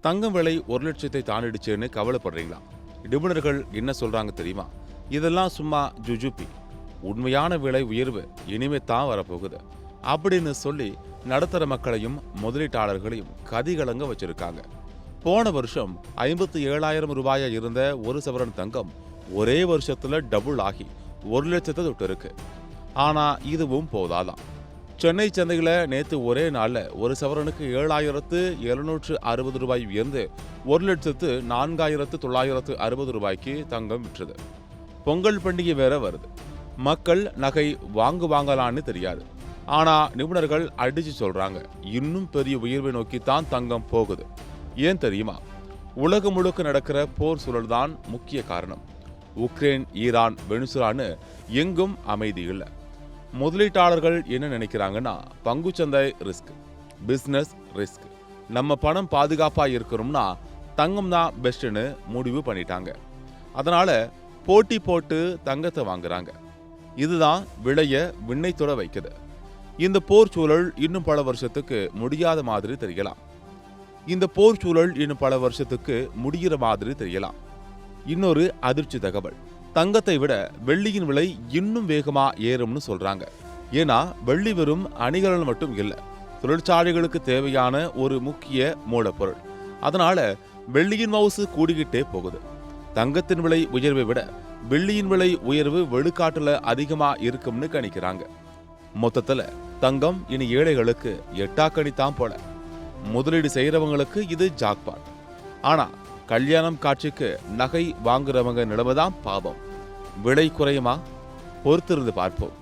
தங்கம் விலை 1,00,000 தாண்டிடுச்சேன்னு கவலைப்படுறீங்களா? நிபுணர்கள் என்ன சொல்றாங்க தெரியுமா? இதெல்லாம் சும்மா ஜுஜுபி. உண்மையான விலை உயர்வு இனிமே தான் வரப்போகுது அப்படின்னு சொல்லி நடுத்தர மக்களையும் முதலீட்டாளர்களையும் கதிகலங்க வச்சிருக்காங்க. போன வருஷம் 57,000 ரூபாயா இருந்த ஒரு சவரன் தங்கம் ஒரே வருஷத்துல டபுள் ஆகி 1,00,000 தொட்டு இருக்கு. ஆனா இதுவும் போதாதான். சென்னை சந்தையில நேத்து ஒரே நாள்ல ஒரு சவரனுக்கு 7,760 ரூபாய் உயர்ந்து 1,04,960 ரூபாய்க்கு தங்கம் விற்றது. பொங்கல் பண்டிகை வேற வருது. மக்கள் நகை வாங்கலான்னு தெரியாது. ஆனா நிபுணர்கள் அடிச்சு சொல்றாங்க, இன்னும் பெரிய உயர்வை நோக்கித்தான் தங்கம் போகுது. ஏன் தெரியுமா? உலகம் முழுக்க நடக்கிற போர் சூழல் தான் முக்கிய காரணம். உக்ரைன், ஈரான், வெனிசுலான்னு எங்கும் அமைதி இல்லை. முதலீட்டாளர்கள் என்ன நினைக்கிறாங்கன்னா, பங்குச்சந்தை ரிஸ்க், பிசினஸ் ரிஸ்க், நம்ம பணம் பாதுகாப்பா இருக்கணும்னா தங்கம் தான் பெஸ்ட்னு முடிவு பண்ணிட்டாங்க. அதனால போட்டி போட்டு தங்கத்தை வாங்குறாங்க. இதுதான் விலைய விண்ணை தொட வைக்குது. இந்த போர் சூழல் இன்னும் பல வருஷத்துக்கு முடியாத மாதிரி தெரியலாம். இன்னொரு அதிர்ச்சி தகவல், தங்கத்தை விட வெள்ளியின் விலை இன்னும் வேகமா ஏறும்னு சொல்றாங்க. ஏன்னா வெள்ளி வெறும் அணிகலன் மட்டும் இல்ல, தொழிற்சாலைகளுக்கு தேவையான ஒரு முக்கிய மூலப்பொருள். அதனால வெள்ளியின் மவுசு கூடிக்கிட்டே போகுது. தங்கத்தின் விலை உயர்வை விட வெள்ளியின் விலை உயர்வு வெளிக்காட்டுல அதிகமா இருக்கும்னு கணிக்கிறாங்க. மொத்தத்துல தங்கம் இனி ஏழைகளுக்கு எட்டாக்கணித்தான் போல. முதலீடு செய்யறவங்களுக்கு இது ஜாக்பாட். ஆனா கல்யாணம் காட்சிக்கு நகை வாங்குறவங்க நிலைமைதான் பாவம். விலை குறையுமா? பொறுத்திருந்து பார்ப்போம்.